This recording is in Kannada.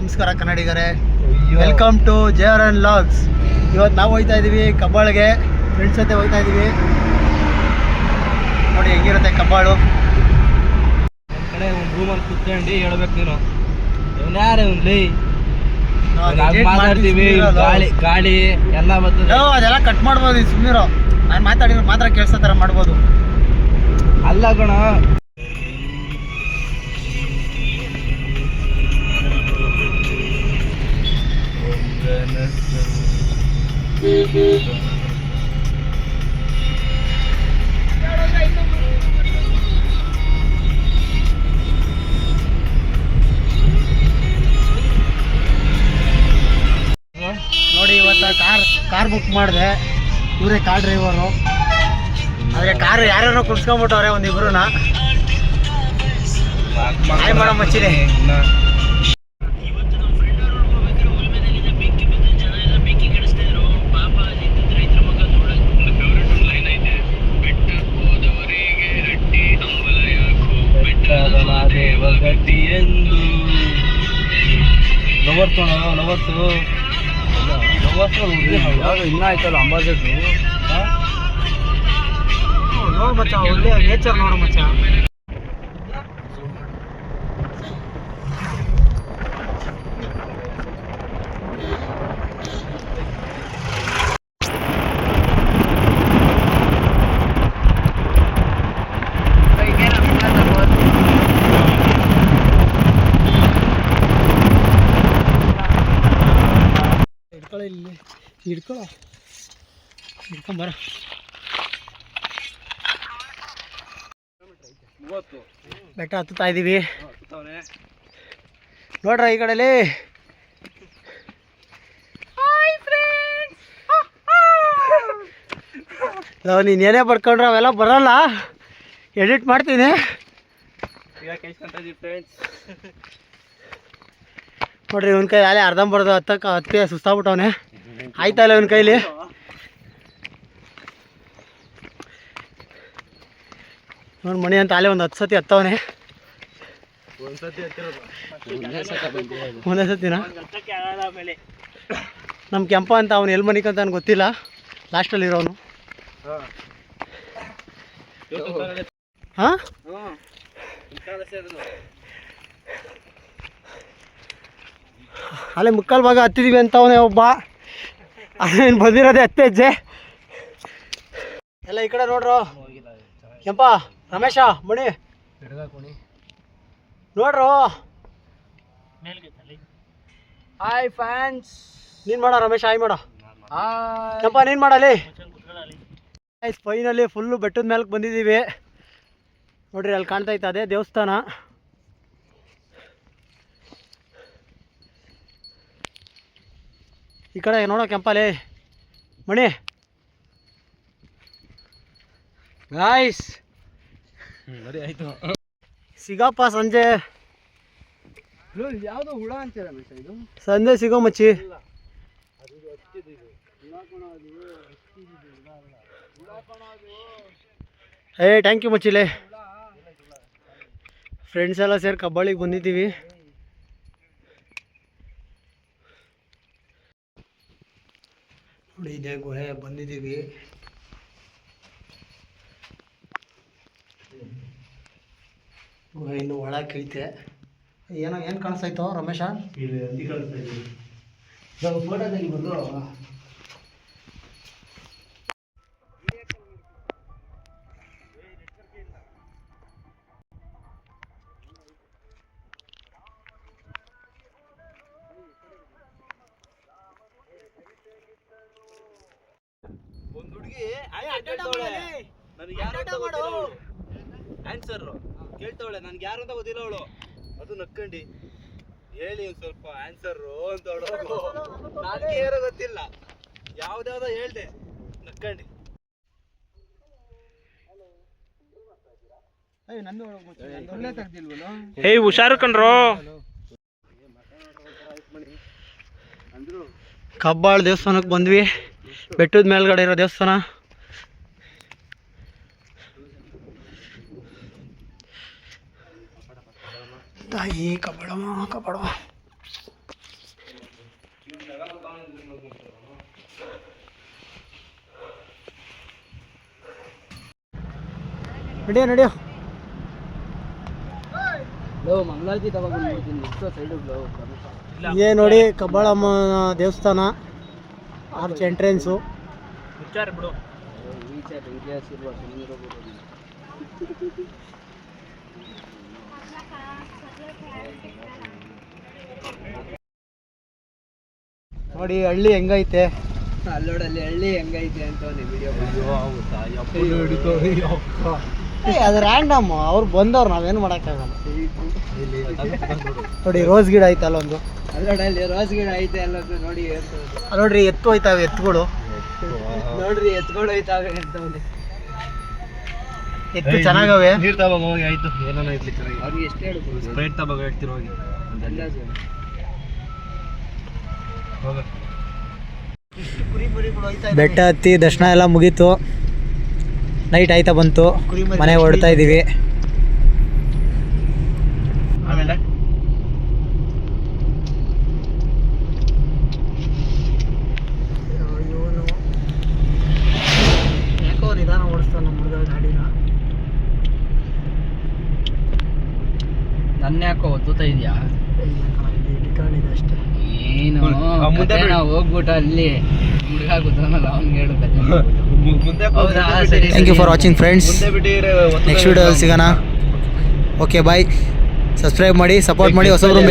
ನಮಸ್ಕಾರ ಕನ್ನಡಿಗರೇ, ವೆಲ್ಕಮ್ ಟು JRN ಲಾಗ್ಸ್. ಇವತ್ತು ನಾವು ಹೋಗ್ತಾ ಇದ್ದೀವಿ ಕಬ್ಬಾಳಿಗೆ, ಫ್ರೆಂಡ್ಸ್ ಜೊತೆ ಹೋಗ್ತಾ ಇದ್ದೀವಿ. ನೋಡಿ ಹೆಂಗಿರುತ್ತೆ ಕಬ್ಬಾಳು. ಒಂದು ಕಡೆ ಒಂದು ರೂಮಲ್ಲಿ ಕುತ್ಕೊಂಡು ಹೇಳ್ಬೇಕು ನೀನು ಯಾರೇ ಒಂದು ಮಾತಾಡ್ತೀವಿ, ಗಾಳಿ ಎಲ್ಲ ಬರ್ತದೆ. ಅದೆಲ್ಲ ಕಟ್ ಮಾಡ್ಬೋದು, ಸುಮ್ಮನಿರೋ. ನಾನು ಮಾತಾಡಿದ್ರೆ ಮಾತ್ರ ಕೇಳಿಸೋ ಥರ ಮಾಡ್ಬೋದು. ಅಲ್ಲ ಕಣ, ನೋಡಿ ಇವತ್ತು ಕಾರ್ ಬುಕ್ ಮಾಡಿದೆ. ಇವರೇ ಕಾರ್ ಡ್ರೈವರು. ಆದರೆ ಕಾರು ಯಾರ್ಯಾರೋ ಕುಡ್ಸ್ಕೊಂಡ್ಬಿಟ್ಟವ್ರೆ ಒಂದಿಬ್ರನ್ನ. ಹಾಯ್ ಮಾಡೋ ಮಚ್ಚಿದೆ. ಇನ್ನ ಆಯ್ತಲ್ಲ ಅಂಬಾಸೆಡ್ರು. ನೋಡು ಮಚ್ಚ, ಒಳ್ಳೆ ನೇಚರ್ ನೋಡು ಮಚ್ಚ. ಇಲ್ಲಿ ಹಿಡ್ಕೊಂಬರ. ಬೆಟ್ಟ ಹತ್ತುತ್ತಾ ಇದ್ದೀವಿ ನೋಡ್ರ ಈ ಕಡೆಲಿ. ನೀನು ಏನೇ ಪಡ್ಕೊಂಡ್ರೆ ಅವೆಲ್ಲ ಬರಲ್ಲ, ಎಡಿಟ್ ಮಾಡ್ತೀನಿ. ನೋಡ್ರಿ ಇವನ ಕೈ ಅಲ್ಲೇ ಅರ್ಧಂಬರ್ಧ ಹತ್ತಕ್ಕೆ ಸುಸ್ತಾಗ್ಬಿಟ್ಟವನೆ. ಆಯ್ತಾ ಇಲ್ಲ ಇವನ ಕೈಲಿ. ನೋಡಿ ಮಣಿ ಅಂತ ಅಲ್ಲೇ ಒಂದು 10 ಸತಿ ಹತ್ತವನೆ. ಒಂದೇ ಸತಿನ ನಮ್ಮ ಕೆಂಪ ಅಂತ ಅವನು ಎಲ್ಲಿ ಮನಿಕಂತ ನನಗೆ ಗೊತ್ತಿಲ್ಲ, ಲಾಸ್ಟಲ್ಲಿ ಇರೋನು. ಹಾಂ ಅಲ್ಲೇ ಮುಕ್ಕಾಲು ಭಾಗ ಹತ್ತಿದೀವಿ ಅಂತವನೇ ಒಬ್ಬ. ಅದೇನು ಬಂದಿರೋದೆ 10 ಹೆಜ್ಜೆ ಎಲ್ಲ. ಈ ಕಡೆ ನೋಡ್ರು ಕೆಂಪ, ರಮೇಶ, ಮಣಿ ನೋಡ್ರು. Hi fans. ನೀನು ಮಾಡೋ ರಮೇಶ, ಹಾಯ್ ಮಾಡೋ. ಕೆಂಪ ನೀನು ಮಾಡಲಿ. ಫೈನಲಿ ಫುಲ್ಲು ಬೆಟ್ಟದ ಮೇಲಕ್ಕೆ ಬಂದಿದ್ದೀವಿ. ನೋಡ್ರಿ ಅಲ್ಲಿ ಕಾಣ್ತಾ ಇತ್ತು ಅದೇ ದೇವಸ್ಥಾನ. ಈ ಕಡೆ ನೋಡೋ ಕೆಂಪಲ್ಲಿ ಮಣಿ. ಗಾಯ್ಸ್ ಸಿಗಪ್ಪ ಸಂಜೆ. ಯಾವುದು ಹುಳ ಅಂತೀರ ಇದು? ಸಂಜೆ ಸಿಗೋ ಮಚ್ಚಿ. ಥ್ಯಾಂಕ್ ಯು ಮಚ್ಚಿಲೆ. ಫ್ರೆಂಡ್ಸ್ ಎಲ್ಲ ಸೇರಿ ಕಬ್ಬಾಳಿಗೆ ಬಂದಿದ್ದೀವಿ. ನೋಡಿ ಇದೇ ಗುಹೆ ಬಂದಿದ್ದೀವಿ. ಗುಹೆ ಇನ್ನು ಒಳಗೆ ಕಿಳಿತೆ. ಏನು ಕಾಣಿಸ್ತಾಯ್ತು ರಮೇಶ? ಫೋಟೋ ತೆಗಿಬೋದು. ಒಂದು ಹುಡುಗಿ ಆನ್ಸರ್ ಕೇಳ್ತಾವಳೆ, ನನ್ಗೆ ಯಾರು ಅಂತ ಗೊತ್ತಿಲ್ಲ ಅವಳು. ಅದು ನಕ್ಕಂಡು ಹೇಳಿ ಒಂದು ಸ್ವಲ್ಪ ಆನ್ಸರು ಅಂತ ನನಗೆ ಯಾರೋ ಗೊತ್ತಿಲ್ಲ, ಯಾವ್ದಾವ್ದೋ ಹೇಳ್ದೆ ನಕ್ಕಂಡು. ಏಯ್ ಹುಷಾರು ಕಣ್ರೋ. ಕಬ್ಬಾಳ್ ದೇವಸ್ಥಾನಕ್ಕೆ ಬಂದ್ವಿ. ಬೆಟ್ಟದ ಮೇಲ್ಗಡೆ ಇರೋ ದೇವಸ್ಥಾನ. ತಾಯಿ ಕಬ್ಬಾಳಮ್ಮ ಕಬ್ಬಾಳಮ್ಮ. ನಡಿಯೋ ನಡಿಯೋ. ಮಂಗಳಾರತಿ ತಗೊಂಡ್ಬಿಡ್ತೀನಿ ಸೈಡ್ ಇದೇ ನೋಡಿ ಕಬ್ಬಾಳಮ್ಮ ದೇವಸ್ಥಾನ ಆರ್ಚ್ ಎಂಟ್ರೆನ್ಸು. ಬಿಡು ನೋಡಿ ಹಳ್ಳಿ ಹೆಂಗೈತೆ. ಅಲ್ಲೋಡಲ್ಲಿ ಹಳ್ಳಿ ಹೆಂಗೈತೆ ಅಂತ ವಿಡಿಯೋ ಅದು ರ್ಯಾಂಡಮ್, ಅವ್ರು ಬಂದವ್ರು, ನಾವೇನು ಮಾಡೋಕ್ಕಾಗಲ್ಲ. ನೋಡಿ ರೋಸ್ ಗಿಡ ಐತೆ ಅಲ್ಲೊಂದು. ಅಲ್ಲೋಡಲ್ಲಿ ರೋಸ್ ಗಿಡ ಐತೆ ಅಲ್ಲ ನೋಡಿ. ಅಲ್ಲಿ ನೋಡ್ರಿ ಎತ್ತು ಹೋಯ್ತಾವೆ, ಎತ್ತುಗಳು ನೋಡ್ರಿ ಎತ್ಕೊಂಡು ಹೋಯ್ತಾವೆ ಅಂತ ಎತ್ತು ಚೆನ್ನಾಗವೆ. ನೀರು ತಗೊಂಡು ಹೋಗಿ ಆಯ್ತು. ಏನೋ ಇರ್ಲಿಕ್ಕೆ ಅವ್ರಿಗೆ ಎಷ್ಟು ಹೇಳ್ಬೋದು? ಸ್ಪ್ರೈಟ್ ತಗೊಂಡು ಹೇಳ್ತಿರೋ ಹೋಗಿ ಅಂದಾಜು ಬೆಟ್ಟ ಹತ್ತಿ ದರ್ಶನ ಎಲ್ಲ ಮುಗೀತು. ನೈಟ್ ಆಯ್ತಾ ಬಂತು, ಮನೆ ಹೊರಡ್ತಾ ಇದ್ದೀವಿ. ಆಮೇಲೆ ಇವನು ಯಾಕೋ ನಿಧಾನ ಓಡಿಸ್ತಾನ ನಮ್ಮ ಹುಡುಗ ಗಾಡಿನ. ನನ್ನ ಯಾಕೋ ಒತ್ತುತ್ತಾ ಇದೆಯಾ? ಡಿಕಾಣಿದೆ ಅಷ್ಟೇ. ಏನು ನಾವು ಹೋಗ್ಬಿಟ್ಟು ಅಲ್ಲಿ ಹುಡುಗ ಕೂತಾನಲ್ಲ ಅವ್ನಿಗೆ ಹೇಳು ಕತೆ. Thank you for watching friends. Next ವಿಡಿಯೋದಲ್ಲಿ ಸಿಗೋಣ. Okay bye. ಸಬ್ಸ್ಕ್ರೈಬ್ ಮಾಡಿ, ಸಪೋರ್ಟ್ ಮಾಡಿ, ಹೊಸಬ್ರು